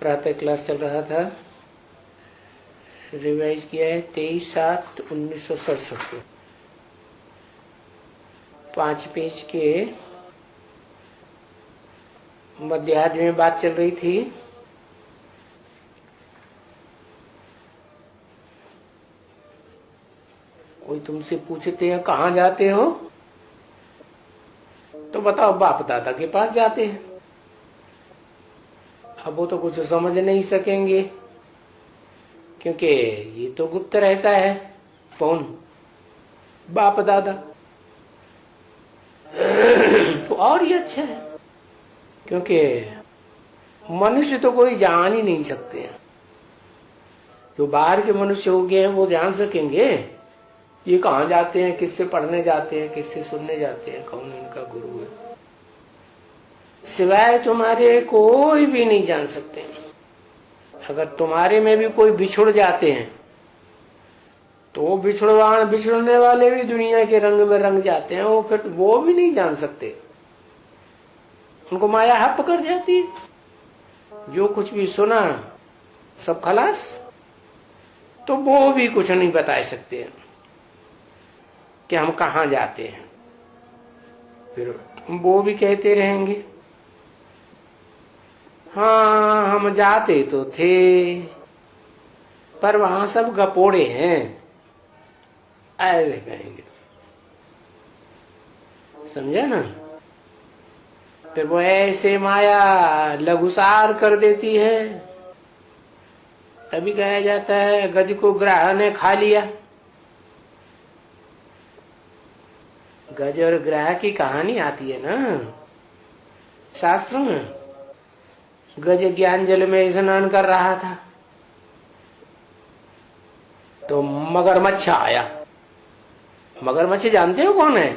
प्रातः क्लास चल रहा था, रिवाइज किया है 23/7/1967 को। 5 पेज के मध्यार्ध में बात चल रही थी। कोई तुमसे पूछते हैं कहाँ जाते हो, तो बताओ बाप दादा के पास जाते हैं। अब वो तो कुछ समझ नहीं सकेंगे क्योंकि ये तो गुप्त रहता है। कौन? बाप दादा। तो और ये अच्छा है क्योंकि मनुष्य तो कोई जान ही नहीं सकते हैं। जो बाहर के मनुष्य हो गए हैं वो जान सकेंगे ये कहाँ जाते हैं, किससे पढ़ने जाते हैं, किससे सुनने जाते हैं, कौन इनका गुरु है। सिवाय तुम्हारे कोई भी नहीं जान सकते। अगर तुम्हारे में भी कोई बिछुड़ जाते हैं तो बिछुड़ने वाले भी दुनिया के रंग में रंग जाते हैं। वो फिर वो भी नहीं जान सकते, उनको माया हप कर जाती है। जो कुछ भी सुना सब खलास, तो वो भी कुछ नहीं बता सकते हैं कि हम कहाँ जाते हैं। फिर वो भी कहते रहेंगे हाँ हम जाते तो थे पर वहां सब गपोड़े हैं, ऐसे कहेंगे। समझे ना? फिर वो ऐसे माया लघुसार कर देती है। तभी कहा जाता है गज को ग्राह ने खा लिया। गज और ग्राह की कहानी आती है ना शास्त्रों में। गज ज्ञान जल में स्नान कर रहा था तो मगरमच्छ आया। मगरमच्छ जानते हो कौन है?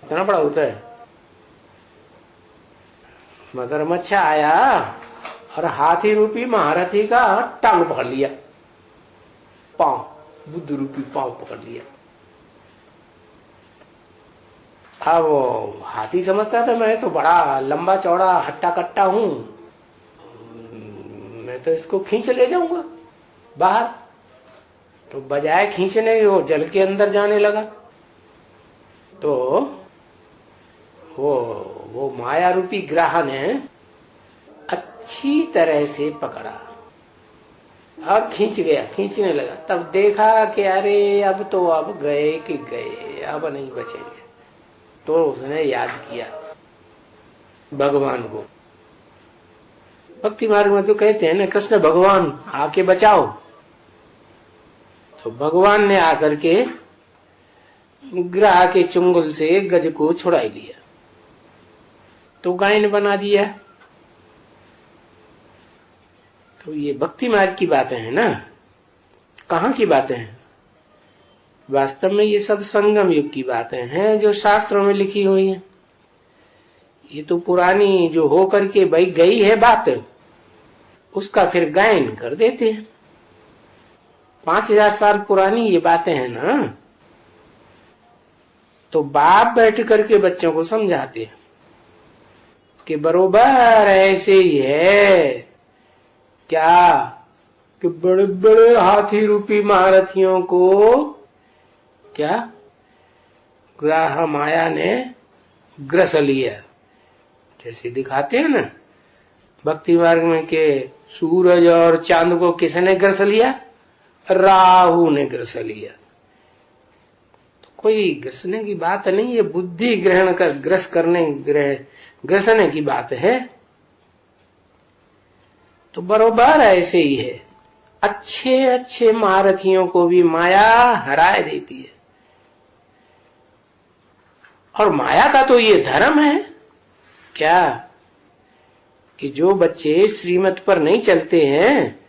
इतना बड़ा होता है। मगरमच्छ आया और हाथी रूपी महारथी का टांग पकड़ लिया, पांव, बुद्ध रूपी पांव पकड़ लिया। अब वो हाथी समझता था मैं तो बड़ा लंबा चौड़ा हट्टा कट्टा हूं, मैं तो इसको खींच ले जाऊंगा बाहर। तो बजाय खींचने वो जल के अंदर जाने लगा। तो वो माया रूपी ग्राह ने अच्छी तरह से पकड़ा और खींच गया, खींचने लगा। तब देखा कि अरे अब तो अब गए कि गए, अब नहीं बचेंगे। तो उसने याद किया भगवान को। भक्ति मार्ग में तो कहते हैं ना कृष्ण भगवान आके बचाओ। तो भगवान ने आकर के ग्राह के चुंगल से गज को छुड़ा लिया, तो गायन बना दिया। तो ये भक्ति मार्ग की बातें हैं ना। कहाँ की बातें हैं? वास्तव में ये सब संगम युग की बातें हैं जो शास्त्रों में लिखी हुई हैं। ये तो पुरानी जो हो करके भाई गई है बात, उसका फिर गायन कर देते हैं। 5000 साल पुरानी ये बातें हैं ना, तो बाप बैठ करके बच्चों को समझाते हैं कि बरोबर ऐसे ही है। क्या कि बड़े बड़े हाथी रूपी महारथियों को क्या ग्राह माया ने ग्रस लिया। जैसे दिखाते हैं ना भक्ति मार्ग में के सूरज और चांद को किसने ग्रस लिया? राहु ने ग्रस लिया। तो कोई ग्रसने की बात नहीं, ये बुद्धि ग्रहण कर ग्रसने की बात है। तो बरोबर ऐसे ही है। अच्छे अच्छे महारथियों को भी माया हराए देती है। और माया का तो ये धर्म है क्या कि जो बच्चे श्रीमत पर नहीं चलते हैं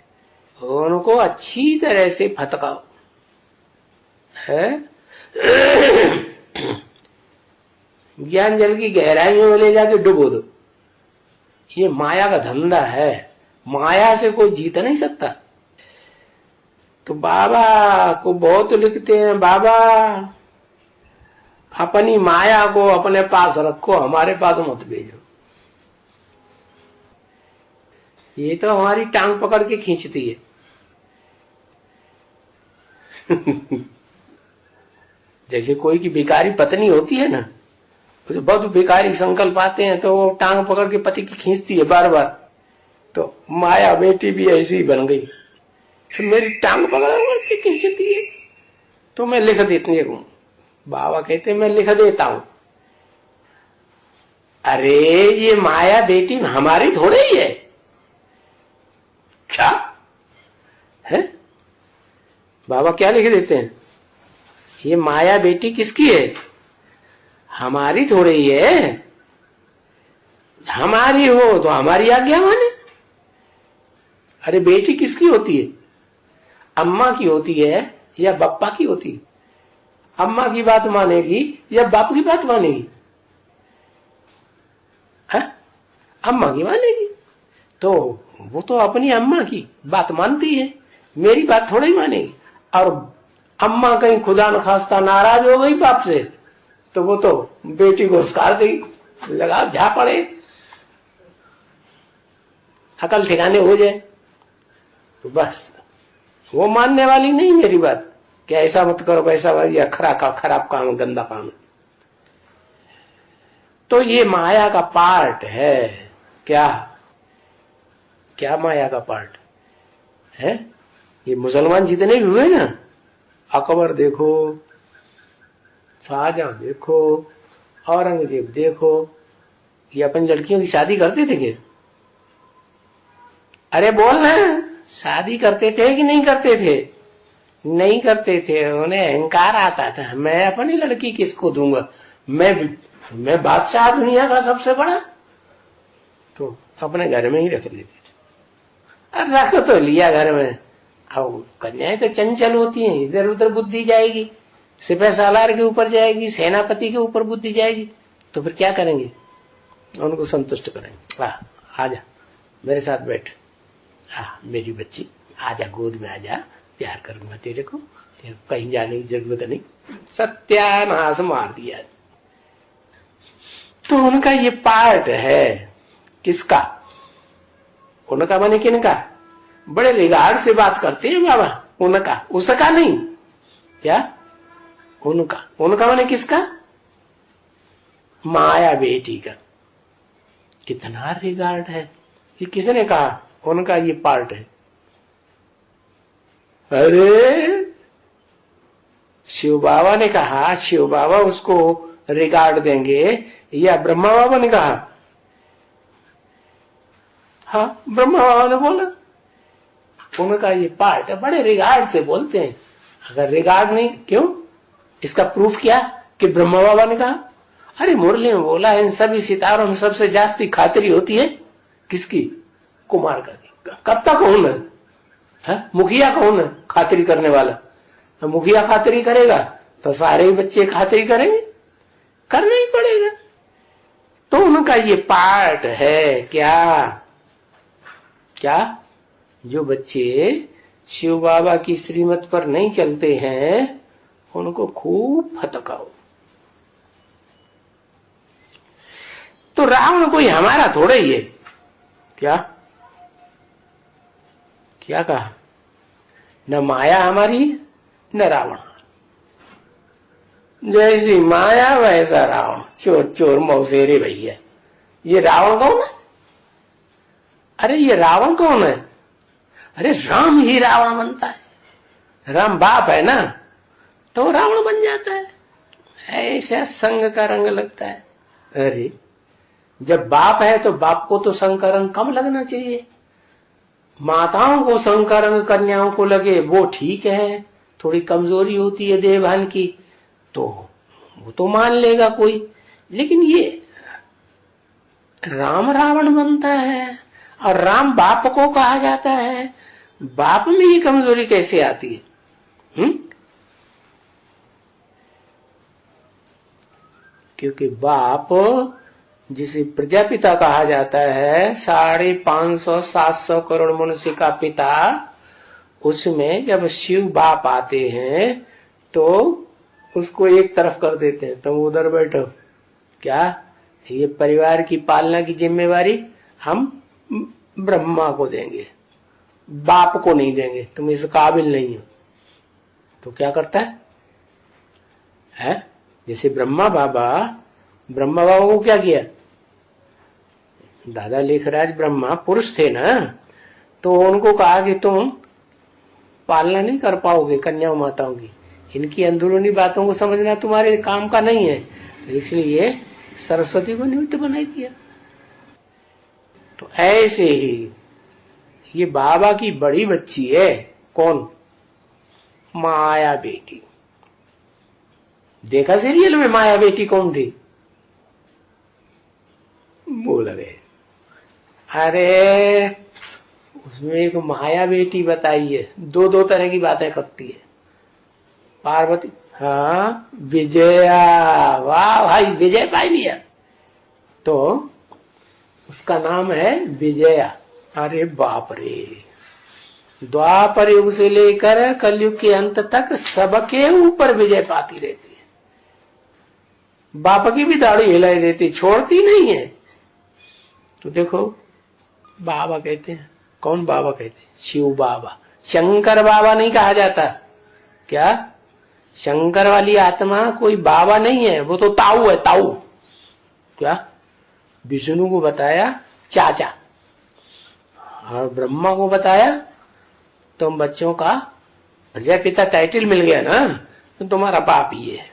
उनको अच्छी तरह से फटकाओ है। ज्ञान जल की गहराइयों में ले जाके डुबो दो। ये माया का धंधा है। माया से कोई जीत नहीं सकता। तो बाबा को बहुत लिखते हैं, बाबा अपनी माया को अपने पास रखो, हमारे पास मत भेजो। ये तो हमारी टांग पकड़ के खींचती है। जैसे कोई की भिखारी पत्नी होती है ना, तो बहुत भिखारी संकल्प आते हैं तो वो टांग पकड़ के पति की खींचती है बार बार। तो माया बेटी भी ऐसी ही बन गई, मेरी टांग पकड़ के खींचती है तो मैं लिख देती हूँ। बाबा कहते मैं लिख देता हूं। अरे ये माया बेटी हमारी थोड़ी ही है क्या है? बाबा क्या लिख देते हैं, ये माया बेटी किसकी है? हमारी थोड़ी ही है। हमारी हो तो हमारी आज्ञा माने। अरे बेटी किसकी होती है? अम्मा की होती है या बप्पा की होती है? अम्मा की बात मानेगी या बाप की बात मानेगी? है? अम्मा की मानेगी। तो वो तो अपनी अम्मा की बात मानती है, मेरी बात थोड़ी मानेगी। और अम्मा कहीं खुदा न खास्ता नाराज हो गई बाप से तो वो तो बेटी को उसकार देगी, लगा जा पड़े, अकल ठिकाने हो जाए। तो बस वो मानने वाली नहीं मेरी बात, क्या ऐसा मत करो वैसा, या खराब काम, गंदा काम। तो ये माया का पार्ट है। क्या क्या माया का पार्ट है? ये मुसलमान जितने भी हुए ना, अकबर देखो, शाहजहां देखो, औरंगजेब देखो, ये अपनी लड़कियों की शादी करते थे क्या? अरे बोल ना, शादी करते थे कि नहीं करते थे? नहीं करते थे। उन्हें अहंकार आता था, मैं अपनी लड़की किसको दूंगा, मैं बादशाह दुनिया का सबसे बड़ा, तो अपने घर में ही रख लेते थे। और रख तो लिया घर में। अब कन्याएं तो चंचल होती हैं, इधर उधर बुद्धि जाएगी, सिपह सालार के ऊपर जाएगी, सेनापति के ऊपर बुद्धि जाएगी, तो फिर क्या करेंगे? उनको संतुष्ट करेंगे। वाह, आजा मेरे साथ बैठ, हाँ मेरी बच्ची आजा, गोद में आजा, प्यार करूंगा तेरे को कहीं जाने की जरूरत नहीं। सत्यानाश मार दिया। तो उनका ये पार्ट है। किसका? उनका माने किनका? बड़े रिगार्ड से बात करते हैं बाबा, उनका, उसका नहीं। क्या? उनका। उनका माने किसका? माया बेटी का। कितना रिगार्ड है, ये किसने कहा? उनका ये पार्ट है। अरे शिव बाबा ने कहा, शिव बाबा उसको रिगार्ड देंगे या ब्रह्मा बाबा ने कहा? हाँ, ब्रह्मा बाबा ने बोला उनका ये पार्ट है। बड़े रिगार्ड से बोलते हैं। अगर रिगार्ड नहीं, क्यों? इसका प्रूफ क्या कि ब्रह्मा बाबा ने कहा? अरे मुरली में बोला इन सभी सितारों में सबसे जास्ती खातिरी होती है किसकी? कुमार का। करता कौन है? मुखिया कौन है खातिरी करने वाला? तो मुखिया खातिरी करेगा तो सारे ही बच्चे खातिरी करेंगे, करना ही पड़ेगा। तो उनका ये पार्ट है। क्या क्या? जो बच्चे शिव बाबा की श्रीमत पर नहीं चलते हैं उनको खूब फटकाओ। तो रावण कोई हमारा थोड़ा ही है। क्या क्या कहा? न माया हमारी न रावण। जैसी माया वैसा रावण, चोर चोर मौसेरे भैया। ये रावण कौन है? अरे ये रावण कौन है? अरे राम ही रावण बनता है। राम बाप है ना, तो रावण बन जाता है। ऐसा संग का रंग लगता है। अरे जब बाप है तो बाप को तो संग का रंग कम लगना चाहिए। माताओं को संग का रंग कन्याओं को लगे वो ठीक है, थोड़ी कमजोरी होती है देहभान की, तो वो तो मान लेगा कोई। लेकिन ये राम रावण बनता है और राम बाप को कहा जाता है। बाप में ये कमजोरी कैसे आती है? क्योंकि बाप जिसे प्रजापिता कहा जाता है, 550-700 करोड़ मनुष्य का पिता, उसमें जब शिव बाप आते हैं तो उसको एक तरफ कर देते हैं, तुम उधर बैठो। क्या? ये परिवार की पालना की जिम्मेवारी हम ब्रह्मा को देंगे, बाप को नहीं देंगे, तुम इस काबिल नहीं हो। तो क्या करता है? जैसे ब्रह्मा बाबा को क्या किया? दादा लेखराज ब्रह्मा पुरुष थे ना, तो उनको कहा कि तुम पालना नहीं कर पाओगे कन्या माताओं की, इनकी अंदरूनी बातों को समझना तुम्हारे काम का नहीं है, तो इसलिए सरस्वती को निमित्त बनाई दिया। तो ऐसे ही ये बाबा की बड़ी बच्ची है, कौन? माया बेटी। देखा सीरियल में माया बेटी कौन थी? बोल गए। अरे उसमें एक माया बेटी बताई है, दो तरह की बातें करती है। पार्वती, हाँ विजया, वाह भाई विजय पाई लिया, तो उसका नाम है विजया। अरे बाप रे, द्वापर युग से लेकर कलयुग के अंत तक सबके ऊपर विजय पाती रहती है। बाप की भी दाढ़ी हिलाई देती, छोड़ती नहीं है। तो देखो बाबा कहते हैं, कौन बाबा कहते हैं? शिव बाबा। शंकर बाबा नहीं कहा जाता। क्या? शंकर वाली आत्मा कोई बाबा नहीं है, वो तो ताऊ है, ताऊ। क्या? विष्णु को बताया चाचा, और ब्रह्मा को बताया तुम बच्चों का प्रजापिता टाइटल मिल गया ना, तो तुम्हारा बाप ही है।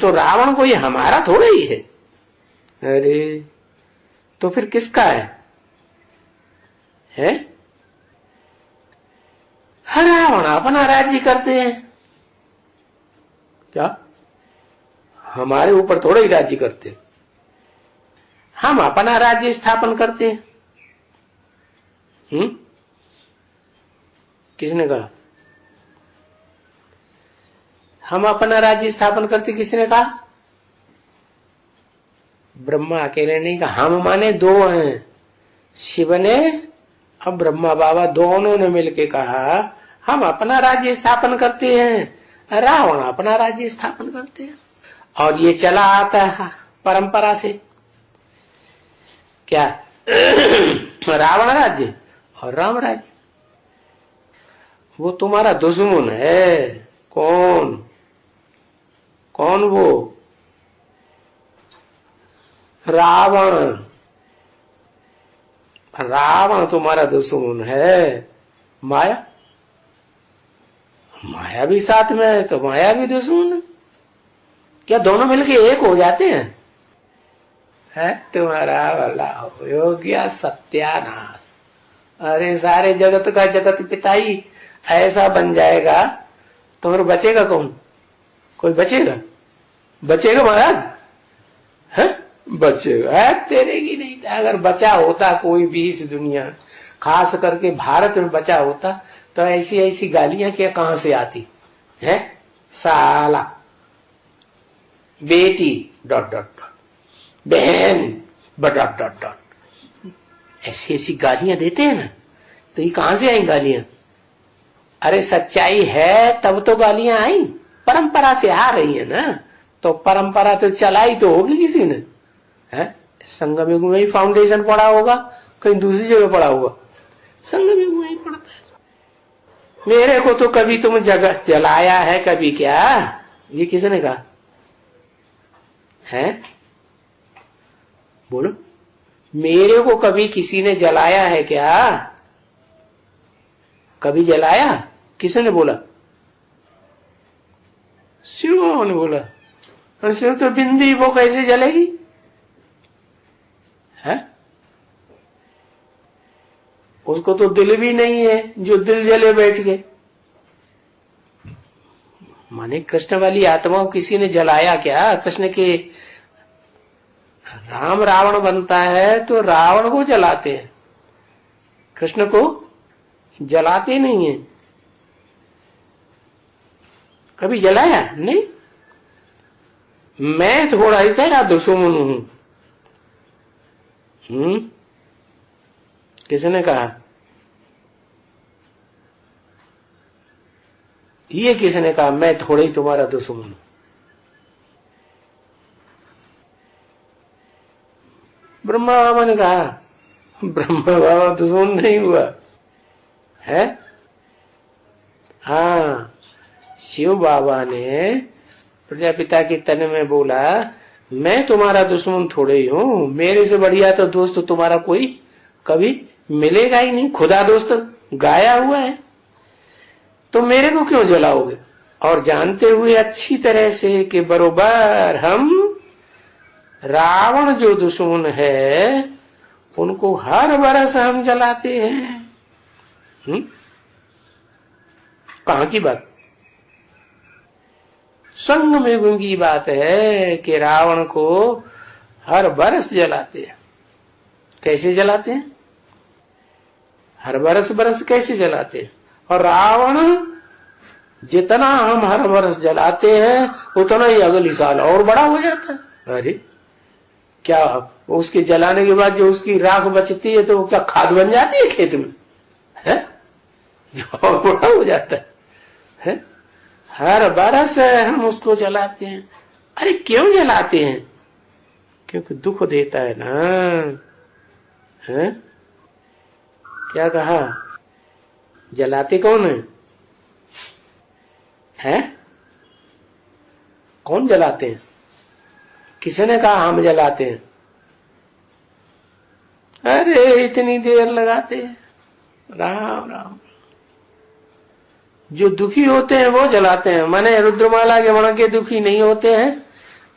तो रावण को ये हमारा थोड़ा ही है। अरे तो फिर किसका है? रावण अपना राज्य करते हैं। क्या? हमारे ऊपर थोड़ा ही राज्य करते हैं, हम अपना राज्य स्थापन करते हैं। किसने कहा हम अपना राज्य स्थापन करते? किसने कहा? ब्रह्मा अकेले नहीं कहा, हम माने दो हैं, शिव ने और ब्रह्मा बाबा दोनों ने मिलके कहा हम अपना राज्य स्थापन करते हैं, रावण अपना राज्य स्थापन करते हैं। और ये चला आता है परंपरा से। क्या? रावण राज्य और राम राज्य। वो तुम्हारा दुश्मन है। कौन? कौन वो? रावण। रावण तुम्हारा दुश्मन है। माया, माया भी साथ में है, तो माया भी दुश्मन है। क्या दोनों मिलके एक हो जाते हैं? है तुम्हारा भला हो गया सत्यानाश। अरे सारे जगत का जगत पिता ही ऐसा बन जाएगा तो फिर बचेगा कौन? कोई बचेगा? बचेगा महाराज? है बचेगा? है तेरे की नहीं था। अगर बचा होता कोई भी इस दुनिया, खास करके भारत में बचा होता, तो ऐसी ऐसी गालियां क्या कहां से आती है? साला, बेटी डॉट डॉट डॉट, बहन डॉट डॉट डॉट, ऐसी ऐसी गालियां देते हैं ना, तो ये कहां से आई गालियां? अरे सच्चाई है तब तो गालियां आई, परंपरा से आ रही है ना, तो परंपरा तो चलाई तो होगी किसी ने। है संगम युग में ही फाउंडेशन पड़ा होगा, कहीं दूसरी जगह पड़ा होगा? संगम युग में ही पड़ता है। मेरे को तो कभी तुम जगह जलाया है कभी? क्या ये किसने कहा है? बोलो, मेरे को कभी किसी ने जलाया है क्या? कभी जलाया? किसने बोला? शिव बाबा ने बोला। और शिव तो बिंदी, वो कैसे जलेगी? है उसको तो दिल भी नहीं है जो दिल जले बैठ के। माने कृष्ण वाली आत्मा को किसी ने जलाया क्या? कृष्ण के राम रावण बनता है तो रावण को जलाते हैं, कृष्ण को जलाते नहीं है। कभी जलाया नहीं? मैं थोड़ा ही तेरा दुश्मन हूं। किसने कहा? ये किसने कहा मैं थोड़ा ही तुम्हारा दुश्मन हूं? ब्रह्मा बाबा ने कहा ब्रह्मा बाबा दुश्मन नहीं हुआ है। हाँ, शिव बाबा ने प्रजापिता के तन में बोला, मैं तुम्हारा दुश्मन थोड़े ही हूं, मेरे से बढ़िया तो दोस्त तुम्हारा कोई कभी मिलेगा ही नहीं। खुदा दोस्त गाया हुआ है, तो मेरे को क्यों जलाओगे? और जानते हुए अच्छी तरह से कि बरोबर हम रावण जो दुश्मन है उनको हर बरस हम जलाते हैं। कहां की बात? संग में की बात है कि रावण को हर बरस जलाते हैं। कैसे जलाते हैं? हर बरस बरस कैसे जलाते हैं? और रावण जितना हम हर बरस जलाते हैं उतना ही अगली साल और बड़ा हो जाता है। अरे क्या उसके जलाने के बाद जो उसकी राख बचती है तो वो क्या खाद बन जाती है खेत में, है? जो और बड़ा हो जाता है? हर बरस हम उसको जलाते हैं। अरे क्यों जलाते हैं? क्योंकि दुख देता है ना, है? क्या कहा? जलाते कौन है? हैं? कौन जलाते हैं? किसने कहा हम जलाते हैं? अरे इतनी देर लगाते हैं। राम राम। जो दुखी होते हैं वो जलाते हैं। माने रुद्रमाला के मण के दुखी नहीं होते हैं,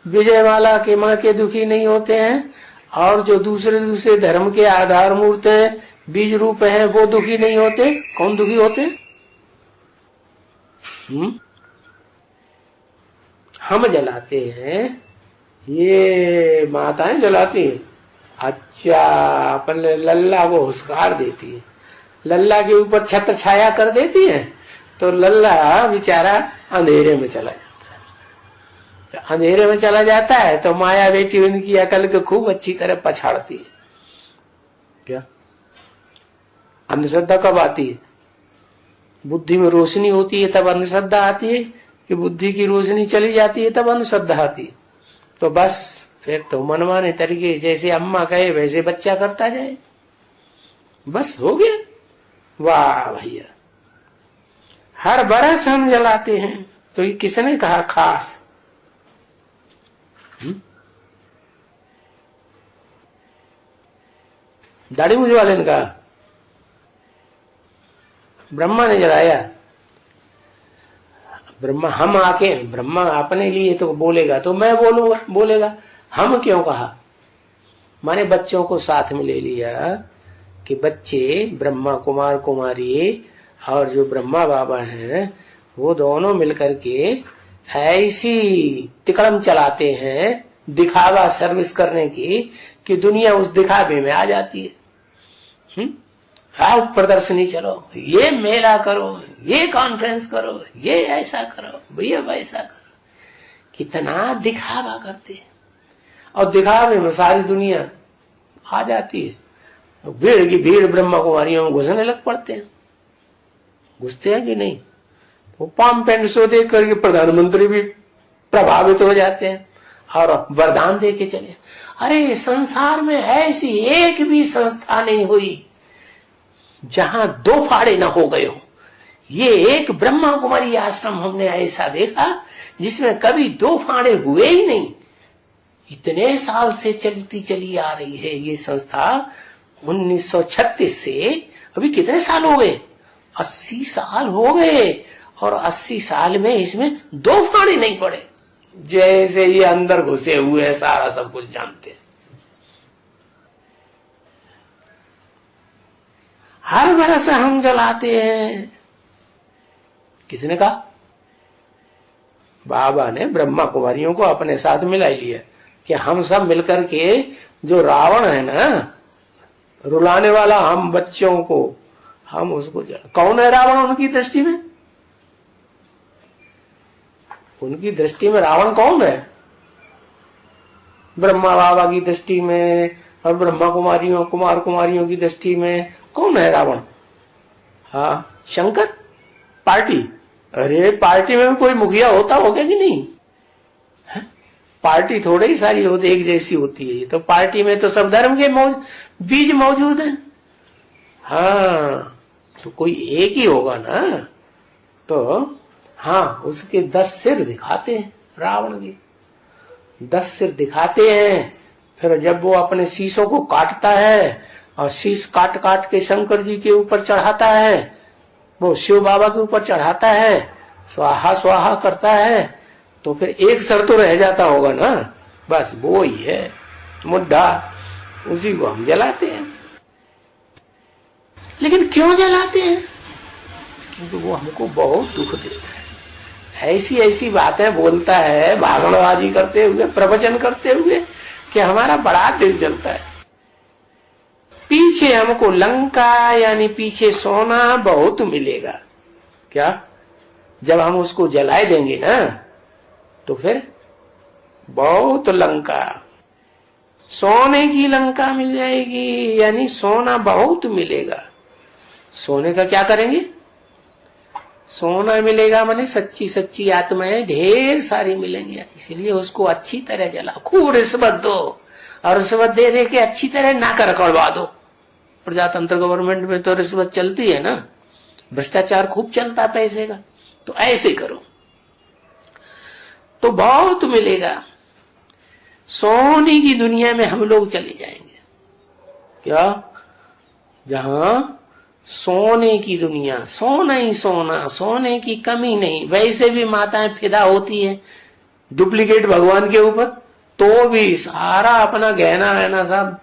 विजयमाला के मण के दुखी नहीं होते हैं, और जो दूसरे दूसरे धर्म के आधार मूर्त हैं, बीज रूप हैं, वो दुखी नहीं होते। कौन दुखी होते? हम जलाते हैं, ये माताएं जलाती हैं। अच्छा, अपन लल्ला को हुस्कार देती है, लल्ला के ऊपर छत्र छाया कर देती है, तो लल्ला बेचारा अंधेरे में चला जाता है। अंधेरे में चला जाता है तो माया बेटी उनकी अकल को खूब अच्छी तरह पछाड़ती है। क्या अंधश्रद्धा कब आती है? बुद्धि में रोशनी होती है तब अंधश्रद्धा आती है, कि बुद्धि की रोशनी चली जाती है तब अंधश्रद्धा आती है? तो बस फिर तो मनमाने तरीके, जैसे अम्मा कहे वैसे बच्चा करता जाए, बस हो गया। वाह भैया, हर बरस हम जलाते हैं। तो ये किसने कहा खास? दाढ़ी मूछ वाले ने कहा? ब्रह्मा ने जलाया। ब्रह्मा हम आके, ब्रह्मा अपने लिए तो बोलेगा तो मैं बोलूंगा, बोलेगा। हम क्यों कहा? माने बच्चों को साथ में ले लिया कि बच्चे ब्रह्मा कुमार कुमारी और जो ब्रह्मा बाबा हैं वो दोनों मिलकर के ऐसी तिकड़म चलाते हैं दिखावा सर्विस करने की कि दुनिया उस दिखावे में आ जाती है। आओ प्रदर्शनी चलो, ये मेला करो, ये कॉन्फ्रेंस करो, ये ऐसा करो, भैया वैसा करो। कितना दिखावा करते हैं, और दिखावे में सारी दुनिया आ जाती है। भीड़ की भीड़ ब्रह्मा कुमारियों में घुसने लग पड़ते हैं। घुसते हैं कि नहीं? वो पाम पेंट शो देख करके प्रधानमंत्री भी प्रभावित हो जाते हैं और वरदान दे के चले। अरे संसार में ऐसी एक भी संस्था नहीं हुई जहां दो फाड़े न हो गए हो। ये एक ब्रह्मा कुमारी आश्रम हमने ऐसा देखा जिसमें कभी दो फाड़े हुए ही नहीं। इतने साल से चलती चली आ रही है ये संस्था। 1936 से अभी कितने साल हो गए? 80 साल हो गए, और 80 साल में इसमें दो फाड़े नहीं पड़े। जैसे ये अंदर घुसे हुए हैं, सारा सब कुछ जानते हैं। हर बरस हम जलाते हैं। किसने कहा? बाबा ने ब्रह्मा कुमारियों को अपने साथ मिला लिया कि हम सब मिलकर के जो रावण है ना, रुलाने वाला हम बच्चों को, हम उसको कौन है रावण उनकी दृष्टि में? उनकी दृष्टि में रावण कौन है? ब्रह्मा बाबा की दृष्टि में और ब्रह्मा कुमारियों कुमार कुमारियों की दृष्टि में कौन है रावण? हाँ, शंकर। पार्टी? अरे पार्टी में भी कोई मुखिया होता होगा कि नहीं है? पार्टी थोड़े ही सारी होती, एक जैसी होती है। तो पार्टी में तो सब धर्म के बीज मौजूद हैं। हाँ, तो कोई एक ही होगा ना। तो हाँ, उसके 10 सिर दिखाते हैं, रावण के 10 सिर दिखाते हैं। फिर जब वो अपने शीशों को काटता है और शीश काट काट के शंकर जी के ऊपर चढ़ाता है, वो शिव बाबा के ऊपर चढ़ाता है, स्वाहा स्वाहा करता है, तो फिर एक सर तो रह जाता होगा ना, बस वो ही है मुद्दा, उसी को हम जलाते हैं। लेकिन क्यों जलाते हैं? क्योंकि वो हमको बहुत दुख देता है। ऐसी ऐसी बातें बोलता है भाषणबाजी करते हुए, प्रवचन करते हुए, कि हमारा बड़ा दिल जलता है। पीछे हमको लंका यानी पीछे सोना बहुत मिलेगा। क्या? जब हम उसको जलाए देंगे ना, तो फिर बहुत लंका, सोने की लंका मिल जाएगी, यानी सोना बहुत मिलेगा। सोने का क्या करेंगे? सोना मिलेगा माने सच्ची सच्ची आत्माएं ढेर सारी मिलेंगी। इसलिए उसको अच्छी तरह जलाओ, खूब रिश्वत दो, और रिश्वत दे दे के अच्छी तरह नाक रखड़वा दो। प्रजातंत्र गवर्नमेंट में तो रिश्वत चलती है ना, भ्रष्टाचार खूब चलता है पैसे का। तो ऐसे करो तो बहुत मिलेगा। सोने की दुनिया में हम लोग चले जाएंगे। क्या? जहां सोने की दुनिया, सोना ही सोना, सोने की कमी नहीं। वैसे भी माताएं फिदा होती हैं डुप्लीकेट भगवान के ऊपर, तो भी सारा अपना गहना वहना सब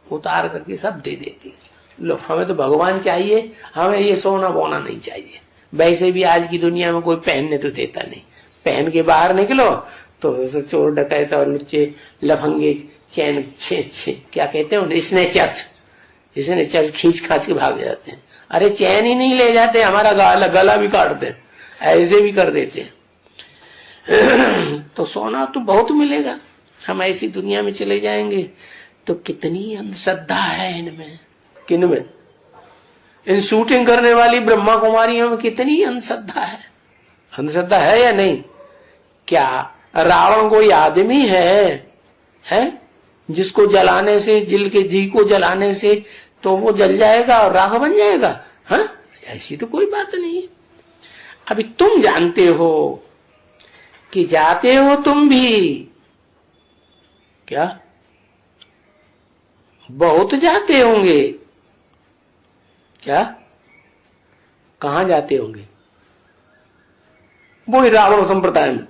उतार करके सब दे देती है। लो, हमें तो भगवान चाहिए, हमें ये सोना बोना नहीं चाहिए। वैसे भी आज की दुनिया में कोई पहनने तो देता नहीं। पहन के बाहर निकलो तो चोर डकैत और लुच्चे लफंगे चैन क्या कहते हैं, स्नेचर्स खींच खाच के भाग जाते हैं। अरे चैन ही नहीं ले जाते, हमारा गला भी काटते हैं, ऐसे भी कर देते हैं। तो सोना तो बहुत मिलेगा, हम ऐसी दुनिया में चले जाएंगे। तो कितनी अंधश्रद्धा है इनमें, किनमें? इन शूटिंग करने वाली ब्रह्मा कुमारियों में कितनी अंधश्रद्धा है। अंधश्रद्धा है या नहीं? क्या रावण कोई आदमी है जिसको जलाने से, जिल के जी को जलाने से तो वो जल जाएगा और राख बन जाएगा? हाँ, ऐसी तो कोई बात नहीं है। अभी तुम जानते हो कि जाते हो तुम भी, क्या बहुत जाते होंगे? क्या? कहां जाते होंगे? वो रावण संप्रदाय में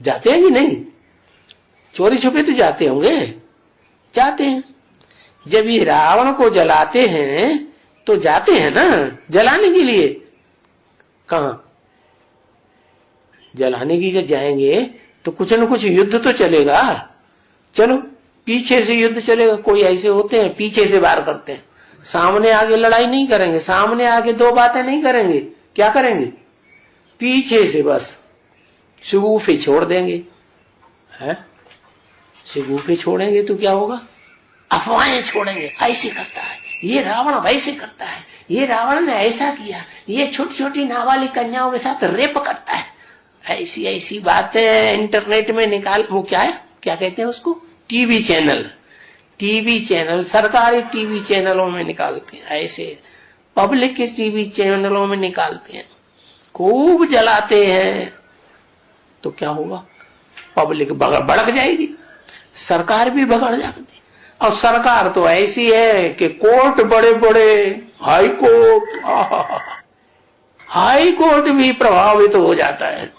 जाते हैं कि नहीं? चोरी छुपे तो जाते होंगे, जाते हैं। जब ये रावण को जलाते हैं तो जाते हैं ना जलाने के लिए। कहां जलाने की? जब जाएंगे तो कुछ न कुछ युद्ध तो चलेगा। चलो पीछे से युद्ध चलेगा। कोई ऐसे होते हैं पीछे से वार करते हैं, सामने आगे लड़ाई नहीं करेंगे, सामने आगे दो बातें नहीं करेंगे। क्या करेंगे? पीछे से बस शगुफे छोड़ देंगे। है शगुफे छोड़ेंगे तो क्या होगा? अफवाहें छोड़ेंगे। ऐसे करता है ये रावण, वैसे करता है ये रावण ने ऐसा किया, ये छोटी छोटी नाबालिग कन्याओं के साथ रेप करता है। ऐसी ऐसी बातें इंटरनेट में निकाल, वो क्या है, क्या कहते हैं उसको, टीवी चैनल, सरकारी टीवी चैनलों में निकालते हैं। ऐसे पब्लिक के टीवी चैनलों में निकालते हैं, खूब जलाते हैं। तो क्या होगा? पब्लिक भड़क जाएगी, सरकार भी भगड़ जाती। और सरकार तो ऐसी है कि कोर्ट बड़े बड़े, हाई कोर्ट भी प्रभावित हो जाता है।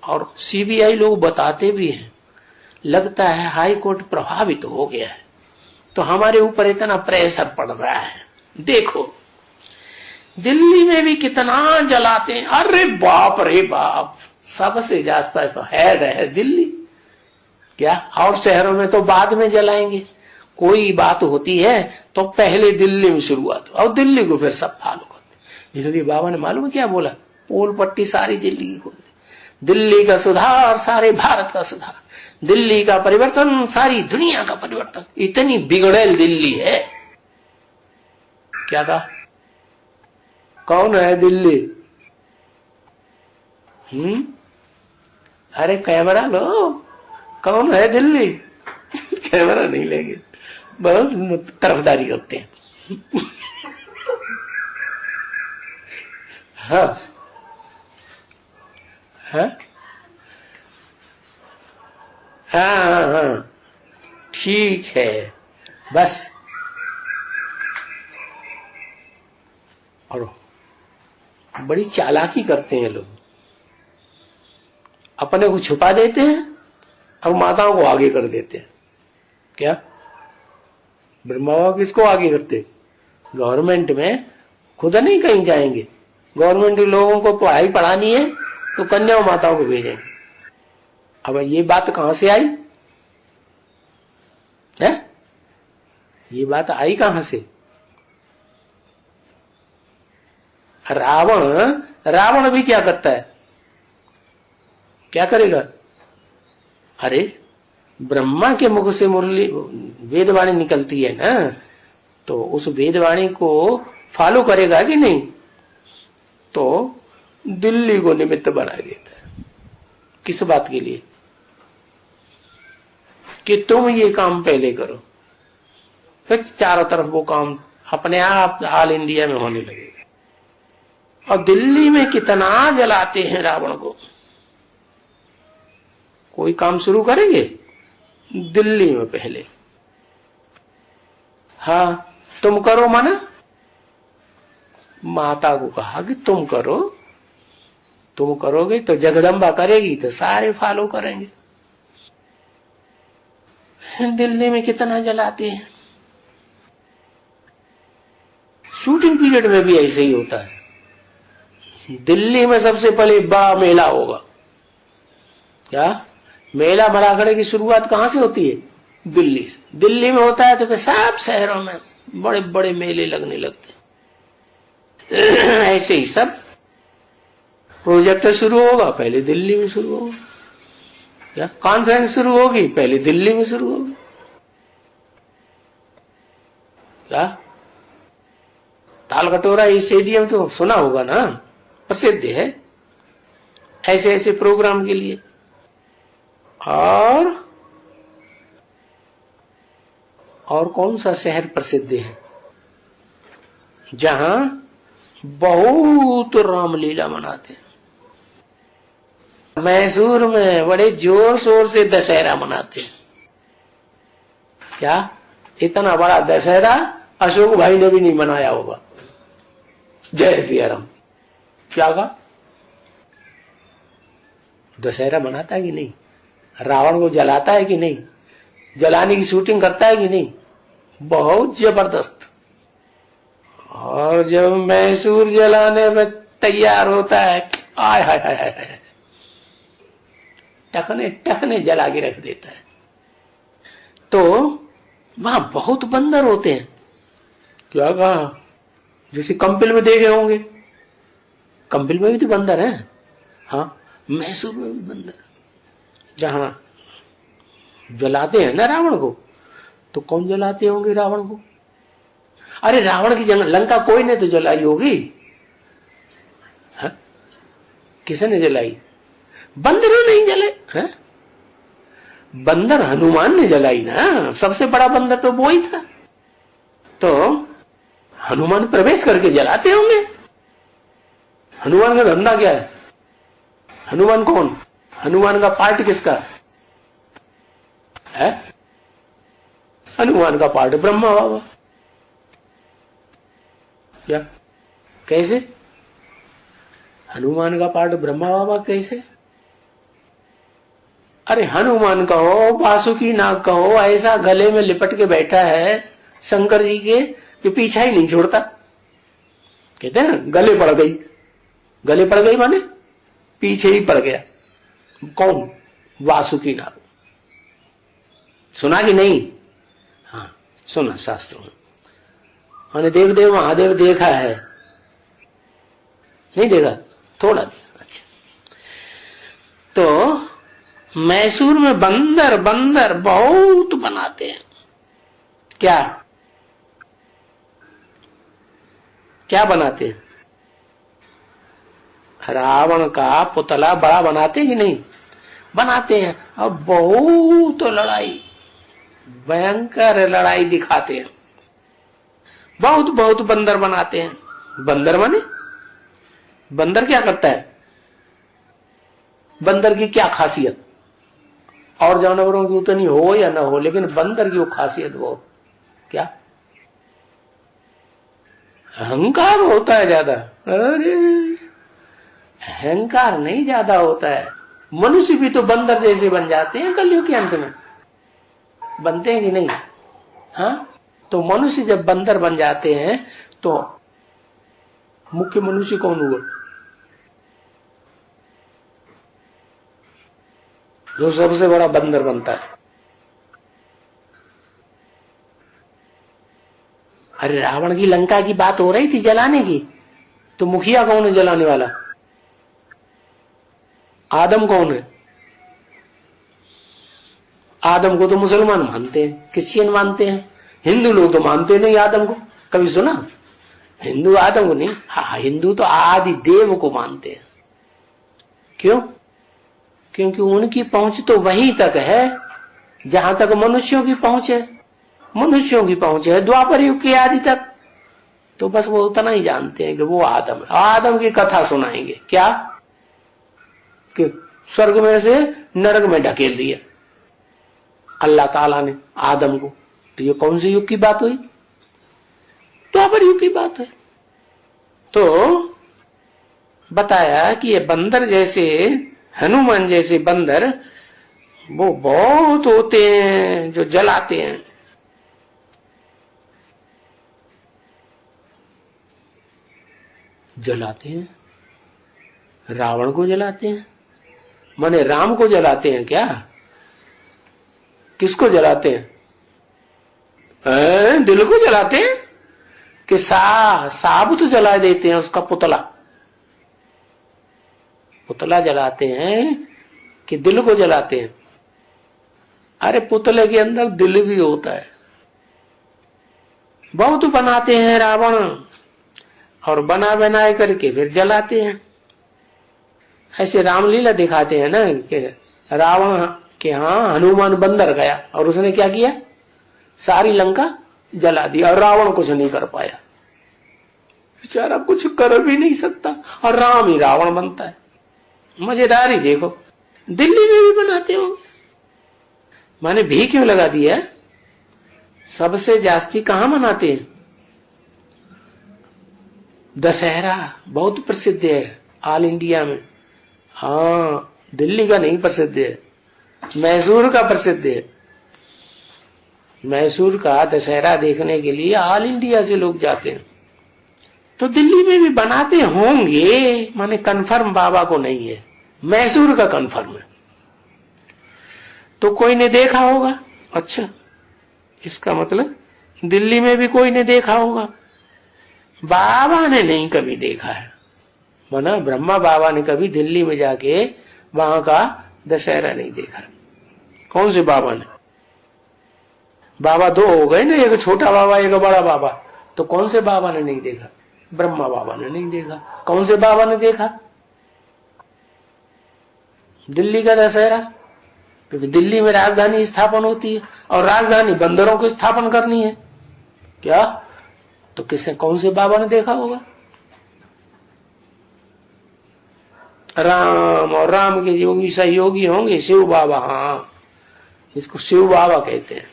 और सीबीआई लोग बताते भी हैं, लगता है हाई कोर्ट प्रभावित हो गया है, तो हमारे ऊपर इतना प्रेशर पड़ रहा है। देखो दिल्ली में भी कितना जलाते हैं। अरे बाप रे बाप, सबसे ज्यादा तो है दिल्ली। क्या? और शहरों में तो बाद में जलाएंगे। कोई बात होती है तो पहले दिल्ली में शुरुआत, और दिल्ली को फिर सब फॉलो करते। इसलिए बाबा ने मालूम क्या बोला? पोल पट्टी सारी दिल्ली की खोल दी। दिल्ली का सुधार सारे भारत का सुधार, दिल्ली का परिवर्तन सारी दुनिया का परिवर्तन। इतनी बिगड़ेल दिल्ली है। क्या कहा? कौन है दिल्ली? अरे कैमरा लो, कौन है दिल्ली? कैमरा नहीं लेंगे, बहुत तरफदारी करते हैं। हाँ हाँ हाँ हाँ, ठीक है बस। और बड़ी चालाकी करते हैं लोग, अपने को छुपा देते हैं और माताओं को आगे कर देते हैं। क्या ब्रह्मा बाबा किसको आगे करते? गवर्नमेंट में खुद नहीं कहीं जाएंगे, गवर्नमेंट के लोगों को पढ़ाई पढ़ानी है तो कन्या माताओं को भेजेंगे। अब ये बात कहां से आई है? ये बात आई कहां से? रावण भी क्या करता है? क्या करेगा? अरे ब्रह्मा के मुख से मुरली वेदवाणी निकलती है ना, तो उस वेदवाणी को फॉलो करेगा कि नहीं? तो दिल्ली को निमित्त बना देता है। किस बात के लिए? कि तुम ये काम पहले करो, फिर चारों तरफ वो काम अपने आप ऑल इंडिया में होने लगेगा। और दिल्ली में कितना जलाते हैं रावण को। कोई काम शुरू करेंगे दिल्ली में पहले, हाँ तुम करो माना, माता को कहा कि तुम करो, तुम करोगे तो जगदम्बा करेगी तो सारे फॉलो करेंगे। दिल्ली में कितना जलाते हैं। शूटिंग पीरियड में भी ऐसे ही होता है। दिल्ली में सबसे पहले बड़ा मेला होगा। क्या मेला मलाखड़े की शुरुआत कहां से होती है? दिल्ली से। दिल्ली में होता है तो फिर सब शहरों में बड़े बड़े मेले लगने लगते हैं। ऐसे ही सब प्रोजेक्ट शुरू होगा, पहले दिल्ली में शुरू होगा। क्या कॉन्फ्रेंस शुरू होगी, पहले दिल्ली में शुरू होगी। क्या ताल कटोरा स्टेडियम तो सुना होगा ना, प्रसिद्ध है ऐसे ऐसे प्रोग्राम के लिए। और कौन सा शहर प्रसिद्ध है जहां बहुत रामलीला मनाते हैं? मैसूर में बड़े जोर शोर से दशहरा मनाते हैं। क्या इतना बड़ा दशहरा अशोक भाई ने भी नहीं मनाया होगा। जय सिया राम। क्या कहा? दशहरा मनाता है कि नहीं? रावण को जलाता है कि नहीं? जलाने की शूटिंग करता है कि नहीं? बहुत जबरदस्त। और जब मैसूर जलाने में तैयार होता है, आय हाय हाय हाय, टकने टकने जला के रख देता है। तो वहां बहुत बंदर होते हैं। क्या कहा? जैसे कंपिल में देखे होंगे, कंपिल में भी तो बंदर है। हाँ मैसूर में भी बंदर। जहां जलाते हैं ना रावण को, तो कौन जलाते होंगे रावण को? अरे रावण की लंका कोई ने तो जलाई होगी। किसने जलाई? बंदरों नहीं जले है? बंदर हनुमान ने जलाई ना, सबसे बड़ा बंदर तो वो ही था। तो हनुमान प्रवेश करके जलाते होंगे। हनुमान का धंधा क्या है? हनुमान कौन? हनुमान का पार्ट किसका है? हनुमान का पार्ट ब्रह्मा बाबा। क्या कैसे? हनुमान का पार्ट ब्रह्मा बाबा कैसे? अरे हनुमान कहो, वासुकी नाग कहो, ऐसा गले में लिपट के बैठा है शंकर जी के कि पीछा ही नहीं छोड़ता। कहते हैं ना गले पड़ गई। गले पड़ गई माने पीछे ही पड़ गया। कौन? वासुकी नाग। सुना कि नहीं? हाँ सुना शास्त्रों में। मैंने देवदेव महादेव देखा है? नहीं देखा? थोड़ा देखा। अच्छा, तो मैसूर में बंदर बंदर बहुत बनाते हैं। क्या क्या बनाते हैं? रावण का पुतला बड़ा बनाते कि नहीं? बनाते हैं और बहुत लड़ाई, भयंकर लड़ाई दिखाते हैं। बहुत बहुत बंदर बनाते हैं। बंदर माने बंदर क्या करता है, बंदर की क्या खासियत, और जानवरों की उतनी हो या ना हो, लेकिन बंदर की वो खासियत वो क्या, अहंकार होता है ज्यादा। अरे अहंकार नहीं ज्यादा होता है। मनुष्य भी तो बंदर जैसे बन जाते हैं कलयुग के अंत में, बनते हैं कि नहीं? हाँ, तो मनुष्य जब बंदर बन जाते हैं तो मुख्य मनुष्य कौन हुआ? जो सबसे बड़ा बंदर बनता है। अरे रावण की लंका की बात हो रही थी जलाने की, तो मुखिया कौन है जलाने वाला? आदम कौन है? आदम को तो मुसलमान मानते हैं, क्रिश्चियन मानते हैं, हिंदू लोग तो मानते नहीं आदम को। कभी सुना? हिंदू आदम को नहीं, हाँ हिंदू तो आदि देव को मानते हैं। क्यों? क्योंकि उनकी पहुंच तो वहीं तक है जहां तक मनुष्यों की पहुंच है। मनुष्यों की पहुंच है द्वापर युग के आदि तक, तो बस वो उतना ही जानते हैं कि वो आदम है। आदम की कथा सुनाएंगे क्या, कि स्वर्ग में से नरक में ढकेल दिया अल्लाह ताला ने आदम को। तो ये कौन से युग की बात हुई? द्वापर युग की बात है। तो बताया कि ये बंदर जैसे, हनुमान जैसे बंदर वो बहुत होते हैं जो जलाते हैं। जलाते हैं, रावण को जलाते हैं, माने राम को जलाते हैं क्या? किसको जलाते हैं? दिल को जलाते हैं कि साबुत जला देते हैं उसका पुतला। पुतला जलाते हैं कि दिल को जलाते हैं? अरे पुतले के अंदर दिल भी होता है। बहुत बनाते हैं रावण, और बना बनाए करके फिर जलाते हैं। ऐसे रामलीला दिखाते हैं ना कि रावण के यहाँ हनुमान बंदर गया और उसने क्या किया, सारी लंका जला दी और रावण कुछ नहीं कर पाया। बेचारा कुछ कर भी नहीं सकता और राम ही रावण बनता है। मजेदारी देखो, दिल्ली में भी बनाते होंगे। माने भी क्यों लगा दिया? सबसे जास्ती कहां मनाते हैं? दशहरा बहुत प्रसिद्ध है ऑल इंडिया में। हाँ, दिल्ली का नहीं प्रसिद्ध है, मैसूर का प्रसिद्ध है। मैसूर का दशहरा देखने के लिए ऑल इंडिया से लोग जाते हैं। तो दिल्ली में भी बनाते होंगे, माने कंफर्म बाबा को नहीं है, मैसूर का कंफर्म है। तो कोई ने देखा होगा। अच्छा, इसका मतलब दिल्ली में भी कोई ने देखा होगा। बाबा ने नहीं कभी देखा है, माना ब्रह्मा बाबा ने कभी दिल्ली में जाके वहां का दशहरा नहीं देखा। कौन से बाबा ने? बाबा दो हो गए ना, एक छोटा बाबा एक बड़ा बाबा। तो कौन से बाबा ने नहीं देखा? ब्रह्मा बाबा ने नहीं देखा। कौन से बाबा ने देखा? दिल्ली का दशहरा, क्योंकि दिल्ली में राजधानी स्थापन होती है और राजधानी बंदरों को स्थापन करनी है क्या? तो किसने, कौन से बाबा ने देखा होगा? राम, और राम के योगी सहयोगी होंगे शिव बाबा। हाँ, इसको शिव बाबा कहते हैं।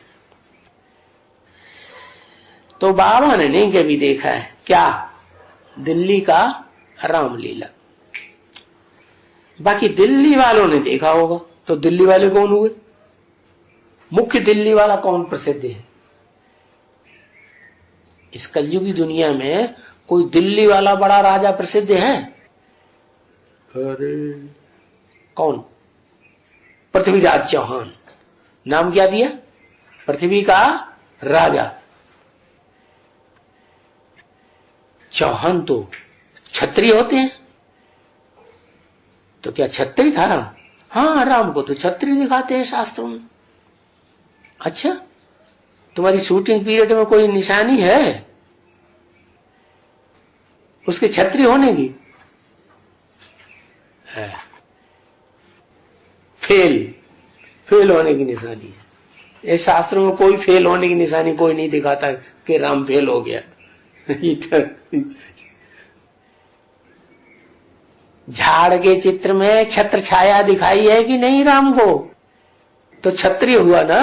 तो बाबा ने नहीं कभी देखा है क्या? दिल्ली का रामलीला। बाकी दिल्ली वालों ने देखा होगा। तो दिल्ली वाले कौन हुए? मुख्य दिल्ली वाला कौन प्रसिद्ध है? इस कलयुगी दुनिया में कोई दिल्ली वाला बड़ा राजा प्रसिद्ध है? अरे कौन? पृथ्वीराज चौहान। नाम क्या दिया? पृथ्वी का राजा। चौहान तो क्षत्रिय होते हैं। तो क्या क्षत्रिय था? हाँ, राम को तो क्षत्रिय दिखाते हैं शास्त्रों में। अच्छा, तुम्हारी शूटिंग पीरियड में कोई निशानी है उसके क्षत्रिय होने की? है। फेल होने की निशानी है। इस शास्त्रों में कोई फेल होने की निशानी कोई नहीं दिखाता कि राम फेल हो गया। झाड़ के चित्र में छत्र छाया दिखाई है कि नहीं राम को, तो क्षत्रिय हुआ ना,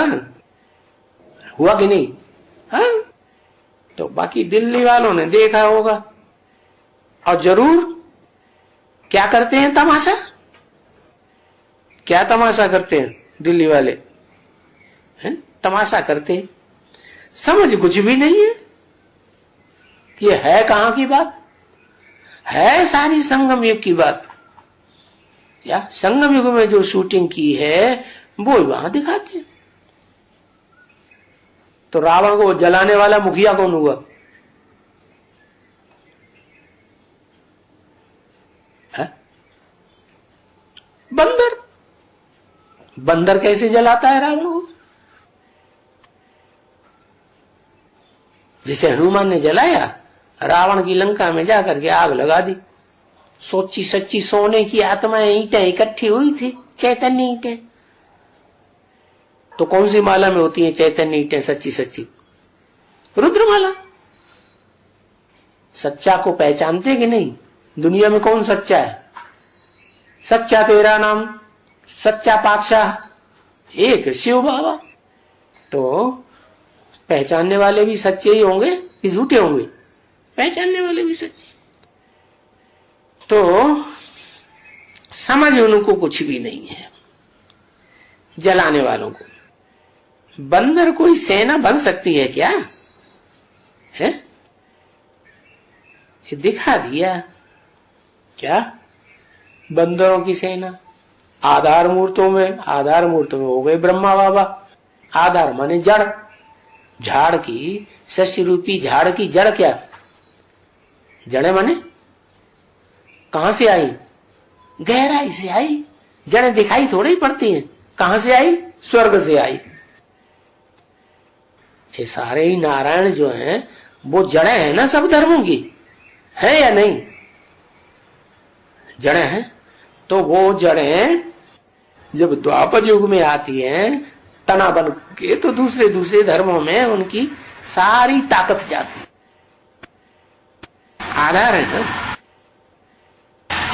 हुआ कि नहीं? हाँ, तो बाकी दिल्ली वालों ने देखा होगा और जरूर क्या करते हैं तमाशा, क्या तमाशा करते हैं दिल्ली वाले हैं? तमाशा करते हैं, समझ कुछ भी नहीं है। ये है कहां की बात है? सारी संगम युग की बात। या संगम युग में जो शूटिंग की है वो वहां दिखाते हैं। तो रावण को जलाने वाला मुखिया कौन हुआ? है? बंदर। बंदर कैसे जलाता है रावण को? जिसे हनुमान ने जलाया, रावण की लंका में जाकर के आग लगा दी। सोची सच्ची सोने की आत्माएं ईंटें इकट्ठी हुई थी, चैतन्य ईंटें। तो कौन सी माला में होती है चैतन्य ईंटें सच्ची सच्ची? रुद्रमाला। सच्चा को पहचानते कि नहीं? दुनिया में कौन सच्चा है? सच्चा तेरा नाम, सच्चा पातशाह एक शिव बाबा। तो पहचानने वाले भी सच्चे ही होंगे कि झूठे होंगे? पहचानने वाले भी सच्चे। तो समझ उनको कुछ भी नहीं है, जलाने वालों को। बंदर कोई सेना बन सकती है क्या? है? ये दिखा दिया क्या बंदरों की सेना। आधार मूर्तों में हो गए ब्रह्मा बाबा। आधार माने जड़, झाड़ की, शस्य रूपी झाड़ की जड़ क्या? जड़े माने कहां से आई? गहराई से आई। जड़ें दिखाई थोड़ी पड़ती हैं। कहां से आई? स्वर्ग से आई। ये सारे ही नारायण जो हैं वो जड़ें हैं ना सब धर्मों की, है या नहीं? जड़ें हैं। तो वो जड़ें जब द्वापर युग में आती हैं तना बन के, तो दूसरे दूसरे धर्मों में उनकी सारी ताकत जाती। आधार है ना।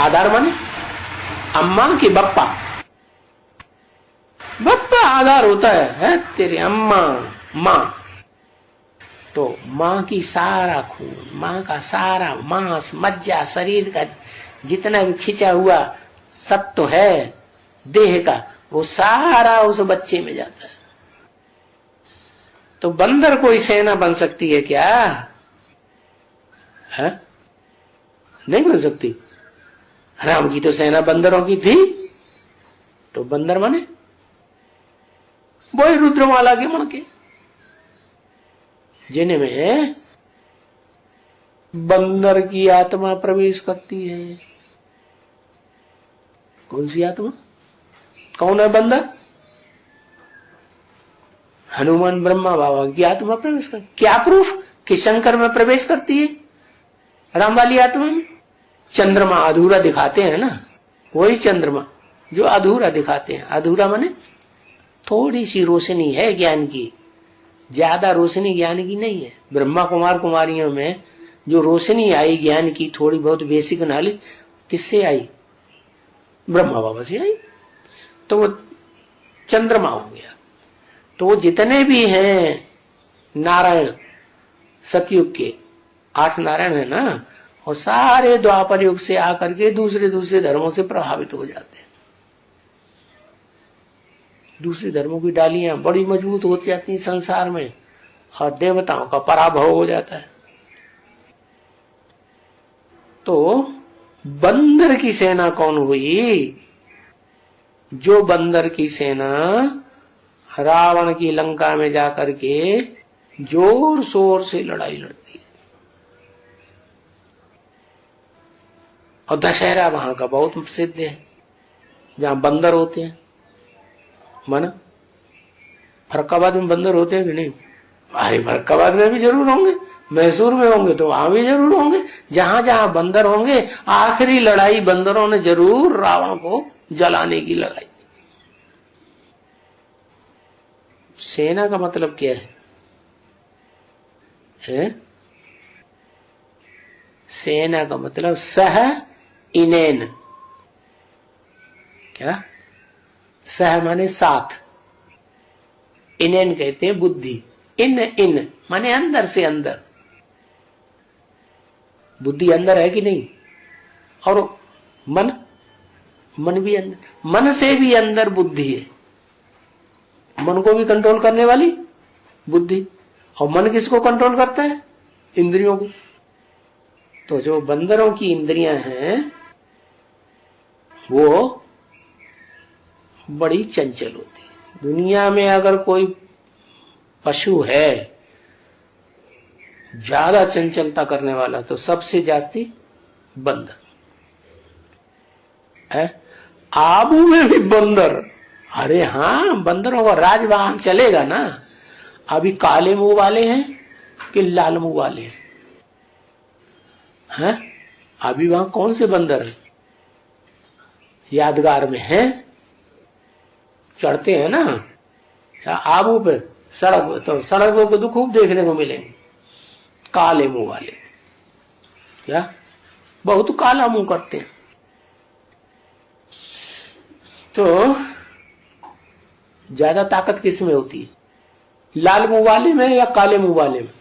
आधार माने अम्मा की बप्पा। बप्पा आधार होता है तेरी अम्मा मां। तो मां की सारा खून, मां का सारा मांस मज्जा, शरीर का जितना भी खिंचा हुआ सत्व है देह का, वो सारा उस बच्चे में जाता है। तो बंदर कोई सेना बन सकती है क्या? है? नहीं बन सकती। राम की तो सेना बंदरों की थी। तो बंदर माने वही रुद्रमाला के मणके, जिनमें बंदर की आत्मा प्रवेश करती है। कौन सी आत्मा? कौन है बंदर? हनुमान ब्रह्मा बाबा की आत्मा प्रवेश कर। क्या प्रूफ कि शंकर में प्रवेश करती है राम वाली आत्मा में? चंद्रमा अधूरा दिखाते हैं ना, वही चंद्रमा जो अधूरा दिखाते हैं। अधूरा माने थोड़ी सी रोशनी है ज्ञान की, ज्यादा रोशनी ज्ञान की नहीं है। ब्रह्मा कुमार कुमारियों में जो रोशनी आई ज्ञान की, थोड़ी बहुत बेसिक नॉलेज किससे आई? ब्रह्मा बाबा से आई। तो वो चंद्रमा हो गया। तो वो जितने भी हैं नारायण सतयुग के 8 नारायण है ना, और सारे द्वापर युग से आकर के दूसरे दूसरे धर्मों से प्रभावित हो जाते हैं। दूसरे धर्मों की डालियां बड़ी मजबूत हो जाती हैं संसार में, और देवताओं का पराभव हो जाता है। तो बंदर की सेना कौन हुई? जो बंदर की सेना रावण की लंका में जाकर के जोर शोर से लड़ाई लड़ती है। और दशहरा वहां का बहुत प्रसिद्ध है, जहां बंदर होते हैं। माना फरक्काबाद में बंदर होते हैं कि नहीं? अरे फरक्काबाद में भी जरूर होंगे, मैसूर में होंगे तो वहां भी जरूर होंगे। जहां जहां बंदर होंगे, आखिरी लड़ाई बंदरों ने जरूर रावण को जलाने की लगाई। सेना का मतलब क्या है? सेना का मतलब सह इनेन। क्या? सह माने साथ, इनेन कहते हैं बुद्धि। इन माने अंदर से अंदर। बुद्धि अंदर है कि नहीं? और मन भी अंदर, मन से भी अंदर बुद्धि है। मन को भी कंट्रोल करने वाली बुद्धि। और मन किसको कंट्रोल करता है? इंद्रियों को। तो जो बंदरों की इंद्रियां हैं वो बड़ी चंचल होती है। दुनिया में अगर कोई पशु है ज्यादा चंचलता करने वाला तो सबसे जास्ती बंदर है। आबू में भी बंदर। अरे हाँ, बंदरों का राज वहां चलेगा ना। अभी काले मुंह वाले हैं कि लाल मुंह वाले हैं? अभी वहां कौन से बंदर हैं? यादगार में हैं, चढ़ते हैं ना आबू पे, सड़क, तो सड़कों पे तो खूब देखने को मिलेंगे काले मुंह वाले। क्या? बहुत काला मुंह करते हैं। तो ज्यादा ताकत किस में होती है? लाल मुंह वाले में या काले मुंह वाले में?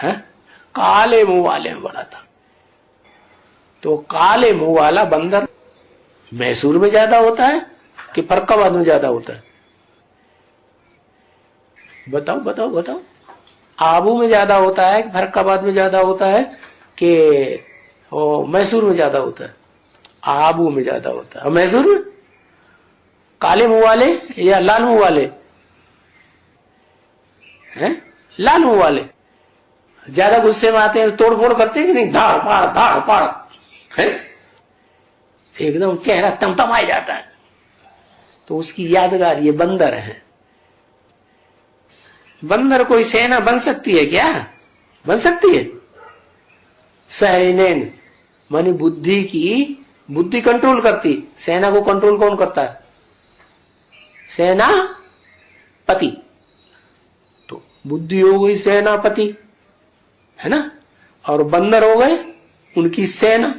है? काले मुंह वाले में बड़ा था। तो काले मुंह वाला बंदर मैसूर में ज्यादा होता है कि फर्रुखाबाद में ज्यादा होता है? बताओ बताओ बताओ। आबू में ज्यादा होता है कि फर्रुखाबाद में ज्यादा होता है कि मैसूर में ज्यादा होता है? आबू में ज्यादा होता है। और मैसूर में काले मुंह वाले या लाल मुंह वाले हैं? लाल मुंह वाले ज्यादा गुस्से में आते हैं, तोड़फोड़ करते हैं कि नहीं? धाड़ पाड़ है, एकदम चेहरा तमतमाया जाता है। तो उसकी यादगार ये बंदर है। बंदर कोई सेना बन सकती है क्या? बन सकती है? सहनेन मानी बुद्धि की, बुद्धि कंट्रोल करती। सेना को कंट्रोल कौन करता है? सेनापति। तो बुद्धि हो गई सेनापति, है ना? और बंदर हो गए उनकी सेना।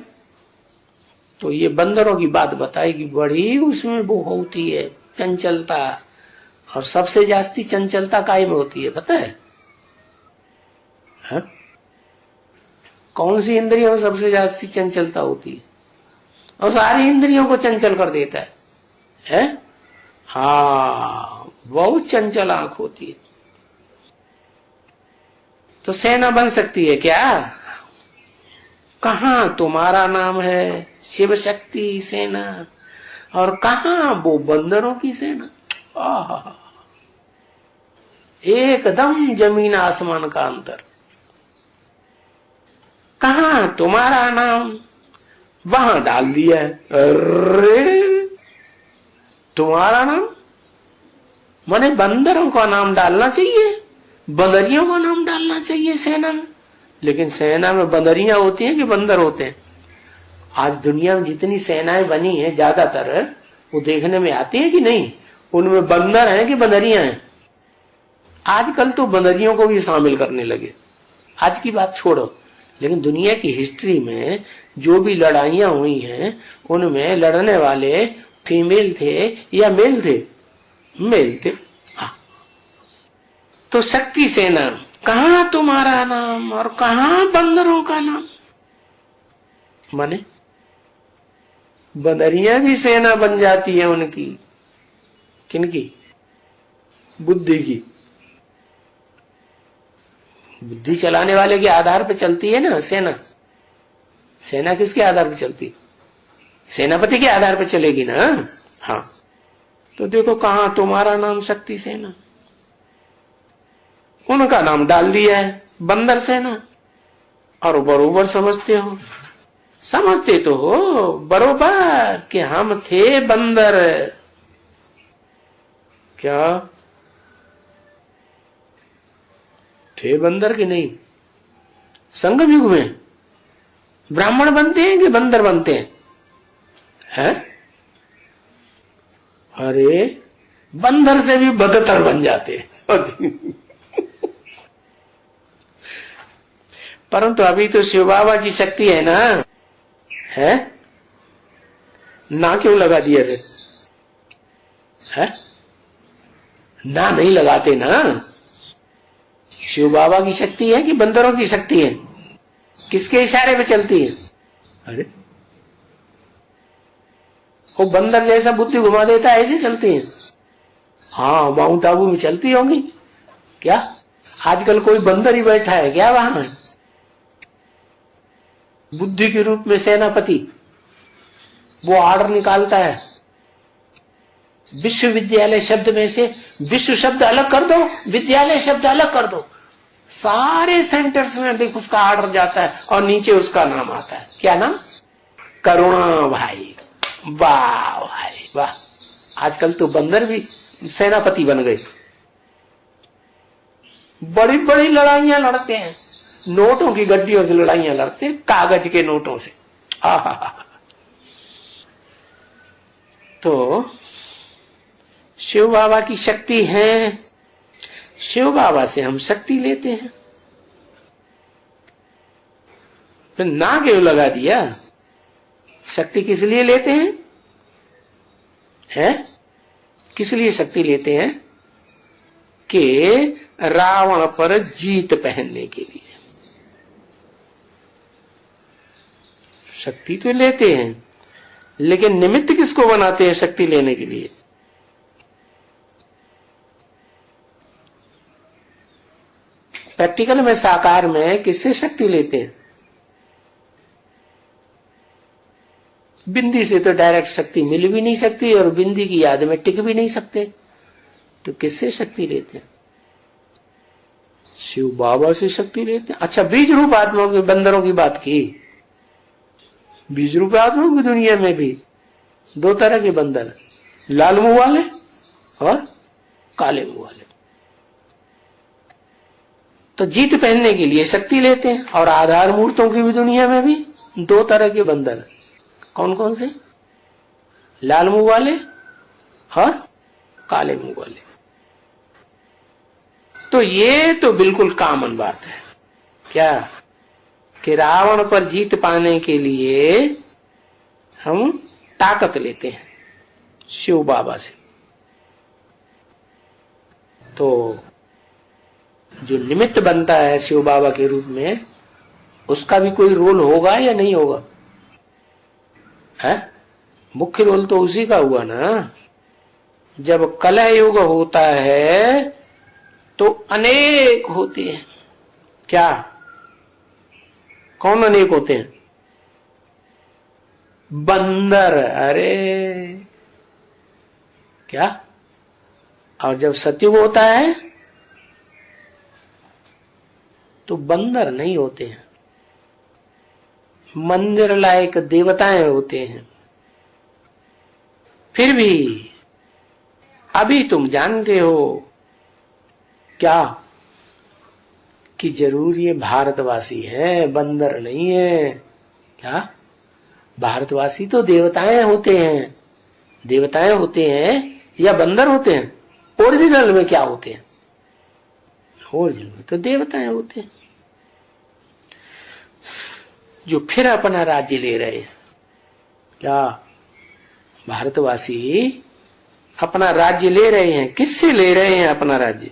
तो ये बंदरों की बात बताएगी, बड़ी उसमें वो होती है चंचलता। और सबसे जास्ती चंचलता काय में होती है पता है? हा? कौन सी इंद्रियों में सबसे जास्ती चंचलता होती है? और सारी इंद्रियों को चंचल कर देता है? हाँ, बहुत चंचल आंख होती है। तो सेना बन सकती है क्या? कहां तुम्हारा नाम है शिव शक्ति सेना, और कहां वो बंदरों की सेना। एकदम जमीन आसमान का अंतर। कहां तुम्हारा नाम, वहां डाल दिया है। अरे तुम्हारा नाम माने बंदरों का नाम डालना चाहिए, बंदरियों का नाम डालना चाहिए सेना में। लेकिन सेना में बंदरियां होती हैं कि बंदर होते हैं? आज दुनिया में जितनी सेनाएं बनी हैं ज्यादातर वो देखने में आती हैं कि नहीं? उनमें बंदर हैं कि बंदरियां हैं? आजकल तो बंदरियों को भी शामिल करने लगे। आज की बात छोड़ो, लेकिन दुनिया की हिस्ट्री में जो भी लड़ाइयां हुई हैं उनमें लड़ने वाले फीमेल थे या मेल थे? मेल थे। हाँ। तो शक्ति सेना, कहां तुम्हारा नाम और कहां बंदरों का नाम। माने बंदरियां भी सेना बन जाती है उनकी। किनकी? बुद्धि की। बुद्धि चलाने वाले के आधार पे चलती है ना सेना। सेना किसके आधार पे चलती? सेनापति के आधार पे चलेगी ना। हाँ, तो देखो कहां तुम्हारा नाम शक्ति सेना, उनका नाम डाल दिया है बंदर सेना। और बरोबर समझते हो, समझते तो हो बरोबर कि हम थे बंदर। क्या थे बंदर कि नहीं? संगम युग में ब्राह्मण बनते हैं कि बंदर बनते हैं? है? अरे बंदर से भी बदतर बन जाते हैं। परंतु अभी तो शिव बाबा की शक्ति है ना, है ना, क्यों लगा दिया थे? है ना, नहीं लगाते ना। शिव बाबा की शक्ति है कि बंदरों की शक्ति है? किसके इशारे पे चलती है? अरे वो बंदर जैसा बुद्धि घुमा देता है, ऐसे चलती है। हाँ, माउंट आबू में चलती होंगी क्या? आजकल कोई बंदर ही बैठा है क्या वहां? बुद्धि के रूप में सेनापति वो आर्डर निकालता है, विश्वविद्यालय शब्द में से विश्व शब्द अलग कर दो, विद्यालय शब्द अलग कर दो। सारे सेंटर्स में देख उसका आर्डर जाता है और नीचे उसका नाम आता है। क्या नाम? करुणा भाई। वाह भाई वाह, आजकल तो बंदर भी सेनापति बन गए। बड़ी बड़ी लड़ाइयां लड़ते हैं, नोटों की गड्डियों से लड़ाइयां लड़ते हैं, कागज के नोटों से। तो शिव बाबा की शक्ति है, शिव बाबा से हम शक्ति लेते हैं। फिर ना क्यों लगा दिया? शक्ति किस लिए लेते हैं? है किस लिए शक्ति लेते हैं? कि रावण पर जीत पहनने के लिए शक्ति तो लेते हैं, लेकिन निमित्त किसको बनाते हैं शक्ति लेने के लिए? प्रैक्टिकल में, साकार में किससे शक्ति लेते हैं? बिंदी से तो डायरेक्ट शक्ति मिल भी नहीं सकती और बिंदी की याद में टिक भी नहीं सकते, तो किससे शक्ति लेते हैं? शिव बाबा से शक्ति लेते हैं। अच्छा, बीज रूप आत्माओं के बंदरों की बात की। बीज रूप आत्माओं की दुनिया में भी दो तरह के बंदर, लाल मुंह वाले और काले मुंह वाले। तो जीत पहनने के लिए शक्ति लेते हैं। और आधार मूर्तों की भी दुनिया में भी दो तरह के बंदर। कौन कौन से? लाल मुंह वाले और काले मुंह वाले। तो ये तो बिल्कुल कॉमन बात है क्या, कि रावण पर जीत पाने के लिए हम ताकत लेते हैं शिव बाबा से। तो जो निमित्त बनता है शिव बाबा के रूप में, उसका भी कोई रोल होगा या नहीं होगा? है मुख्य रोल तो उसी का हुआ ना। जब कलह युग होता है तो अनेक होते हैं। क्या? कौन अनेक होते हैं? बंदर। अरे क्या? और जब सतयुग होता है तो बंदर नहीं होते हैं, मंदिर लायक देवताएं होते हैं। फिर भी अभी तुम जानते हो क्या कि जरूर ये भारतवासी है, बंदर नहीं है। क्या? भारतवासी तो देवताएं होते हैं। देवताएं होते हैं या बंदर होते हैं? ओरिजिनल में क्या होते हैं? ओरिजिनल में तो देवताएं होते हैं, जो फिर अपना राज्य ले रहे हैं। क्या? भारतवासी अपना राज्य ले रहे हैं। किससे ले रहे हैं अपना राज्य?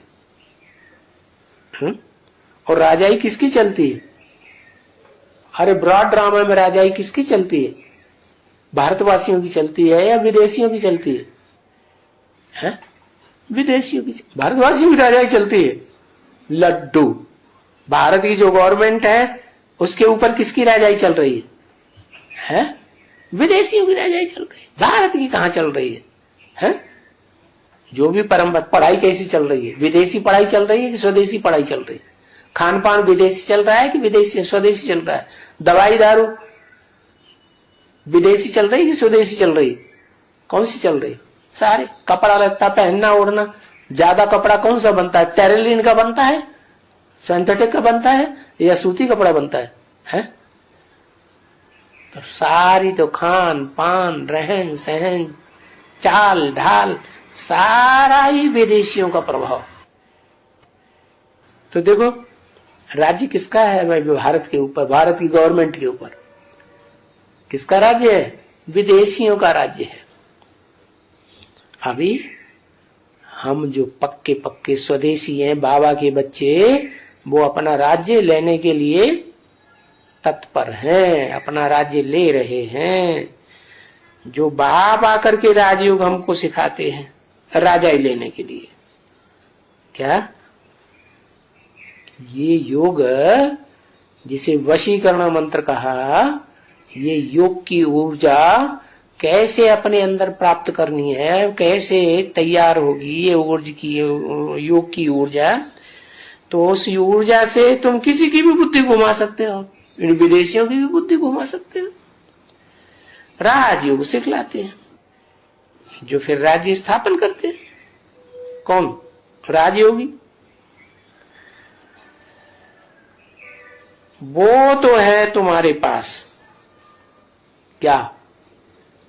और राजाई किसकी चलती है? अरे ब्रॉड ड्रामा में राजाई किसकी चलती है? भारतवासियों की चलती है या विदेशियों की चलती है? हैं? विदेशियों की। भारतवासियों की राजाई चलती है। लड्डू। भारत की जो गवर्नमेंट है उसके ऊपर किसकी राजाई चल रही है? हैं? विदेशियों की राजाई चल रही है। भारत की कहां चल रही है? हैं? जो भी परंपरा, पढ़ाई कैसी चल रही है? विदेशी पढ़ाई चल रही है कि स्वदेशी पढ़ाई चल रही है? खान पान विदेशी चल रहा है कि विदेशी स्वदेशी चल रहा है? दवाई दारू विदेशी चल रही है कि स्वदेशी चल रही है? कौन सी चल रही है? सारे। कपड़ा लगता, पहनना ओढ़ना, ज्यादा कपड़ा कौन सा बनता है? टेरिलिन का बनता है, सिंथेटिक का बनता है या सूती कपड़ा बनता है? तो सारी तो खान पान, रहन सहन, चाल ढाल, सारा ही विदेशियों का प्रभाव। तो देखो राज्य किसका है भाई? भारत के ऊपर, भारत की गवर्नमेंट के ऊपर किसका राज्य है? विदेशियों का राज्य है। अभी हम जो पक्के पक्के स्वदेशी हैं, बाबा के बच्चे, वो अपना राज्य लेने के लिए तत्पर हैं, अपना राज्य ले रहे हैं। जो बाबा करके राजयोग हमको सिखाते हैं राजा ही लेने के लिए, क्या ये योग जिसे वशीकरण मंत्र कहा, ये योग की ऊर्जा कैसे अपने अंदर प्राप्त करनी है, कैसे तैयार होगी ये ऊर्जा की, योग की ऊर्जा। तो उस ऊर्जा से तुम किसी की भी बुद्धि घुमा सकते हो, इन विदेशियों की भी बुद्धि घुमा सकते हो। राजयोग सिखलाते हैं, जो फिर राज्य स्थापन करते हैं। कौन? राजयोगी। वो तो है तुम्हारे पास क्या?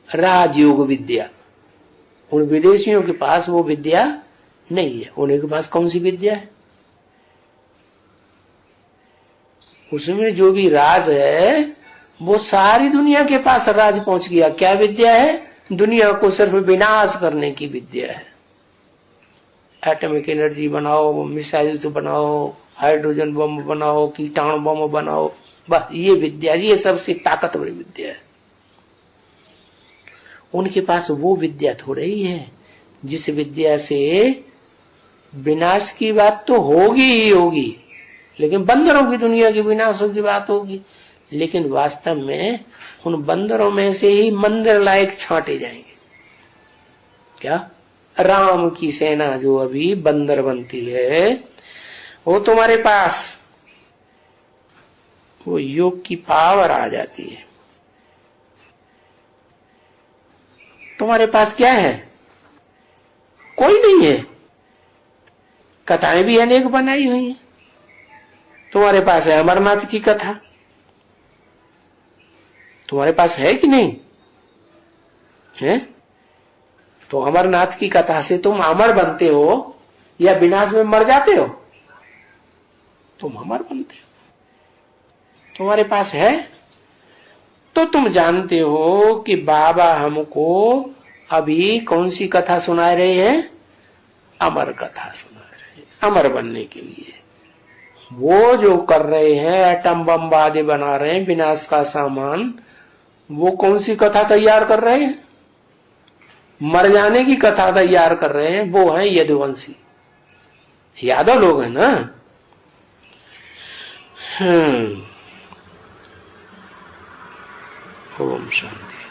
राजयोग विद्या। उन विदेशियों के पास वो विद्या नहीं है। उन्हीं के पास कौन सी विद्या है? उसमें जो भी राज है वो सारी दुनिया के पास राज पहुंच गया। क्या विद्या है? दुनिया को सिर्फ विनाश करने की विद्या है। एटॉमिक एनर्जी बनाओ, मिसाइल बनाओ, हाइड्रोजन बम बनाओ, कीटाणु बम बनाओ, बस ये विद्या, ये सबसे ताकतवर विद्या है। उनके पास वो विद्या थोड़ी ही है जिस विद्या से विनाश की बात तो होगी ही होगी, लेकिन बंदरों की दुनिया के विनाशों की बात होगी। लेकिन वास्तव में उन बंदरों में से ही मंदिर लायक छांटे जाएंगे। क्या? राम की सेना जो अभी बंदर बनती है, वो तुम्हारे पास वो योग की पावर आ जाती है। तुम्हारे पास क्या है? कोई नहीं है। कथाएं भी अनेक बनाई हुई हैं। तुम्हारे पास है अमरनाथ की कथा, तुम्हारे पास है कि नहीं है? तो अमरनाथ की कथा से तुम अमर बनते हो या विनाश में मर जाते हो? तुम अमर बनते हो। तुम्हारे पास है तो तुम जानते हो कि बाबा हमको अभी कौन सी कथा सुना रहे हैं? अमर कथा सुना रहे हैं, अमर बनने के लिए। वो जो कर रहे हैं, एटम बम आदि बना रहे हैं, विनाश का सामान, वो कौन सी कथा तैयार कर रहे हैं? मर जाने की कथा तैयार कर रहे हैं। वो है यदुवंशी, यादव लोग हैं ना। ओम शांति।